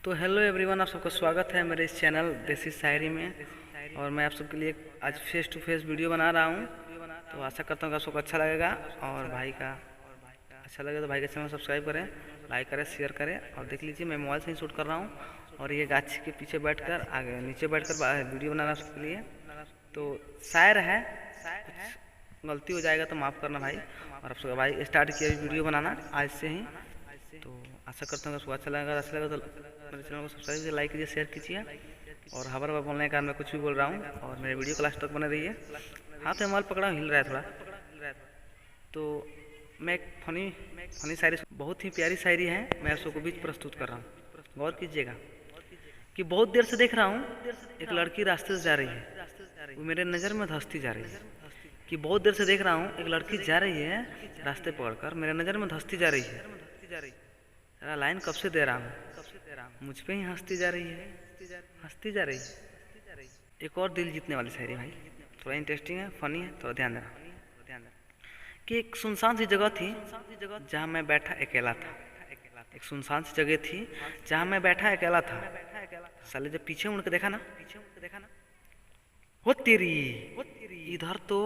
तो hello everyone, आप सबका स्वागत है मेरे इस चैनल देसी शायरी में। और मैं आप सबके लिए आज फेस टू फेस वीडियो बना रहा हूँ। तो आशा करता हूँ कि आप सबको अच्छा लगेगा। और भाई का अच्छा लगे तो भाई का चैनल सब्सक्राइब करें, लाइक करें, शेयर करें। और देख लीजिए, मैं मोबाइल से ही शूट कर रहा हूँ और ये गाछी के पीछे बैठकर आगे नीचे बैठकर वीडियो बना रहा हूँ सबके लिए। तो शायर है, कुछ गलती हो जाएगा तो माफ़ करना भाई। और आप सब भाई स्टार्ट किया वीडियो बनाना आज से ही। तो आशा करता हूँ कि आपको अच्छा लगा तो मेरे चैनल को सब्सक्राइब कीजिए, लाइक कीजिए, शेयर कीजिए। और हबर हबर बोलने के कारण मैं कुछ भी बोल रहा हूँ। और मेरे वीडियो को लास्ट तक बने रहिए। हाथ में मोबाइल पकड़ा हिल रहा है थोड़ा। तो मैं एक फनी शायरी, बहुत ही प्यारी शायरी है, मैं आप सबको बीच प्रस्तुत कर रहा हूँ। गौर कीजिएगा कि बहुत देर से देख रहा हूँ एक लड़की रास्ते से जा रही है, वो मेरे नज़र में धंसती जा रही है। कि बहुत देर से देख रहा हूँ एक लड़की जा रही है रास्ते पकड़कर, मेरे नज़र में धंसती जा रही है। सारा लाइन कब से दे रहा हूँ, मुझ पे ही हंसती जा रही है, हंसती जा रही है। एक और दिल जीतने वाली शायरी भाई, थोड़ा इंटरेस्टिंग है, फनी है, थोड़ा ध्यान देना। कि एक सुनसान सी जगह थी जहाँ मैं बैठा अकेला था। एक सुनसान सी जगह थी जहाँ मैं बैठा अकेला था। साले जब पीछे मुड़ के देखा ना, हो तेरी, इधर तो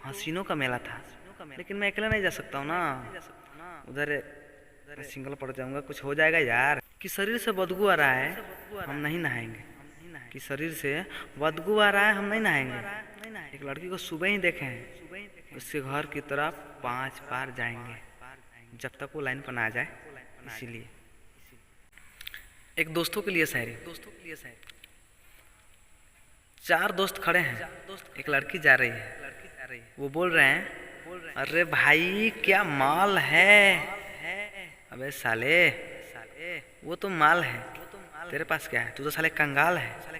हसीनों का मेला था, लेकिन मैं अकेला नहीं जा सकता हूँ ना, उधर सिंगल पड़ जाऊंगा, कुछ हो जाएगा यार। कि शरीर से बदबू आ रहा है, हम नहीं नहाएंगे। कि शरीर से बदबू आ रहा है, हम नहीं नहाएंगे। एक लड़की को सुबह ही देखे हैं, उसके घर की तरफ 5 बार जाएंगे जब तक वो लाइन पर ना आ जाए। इसीलिए एक दोस्तों के लिए शायरी। 4 दोस्त खड़े हैं, एक लड़की जा रही है। वो बोल रहे हैं, अरे भाई क्या माल है। अबे साले, वो तो माल है, तेरे पास क्या है, तू तो साले कंगाल है।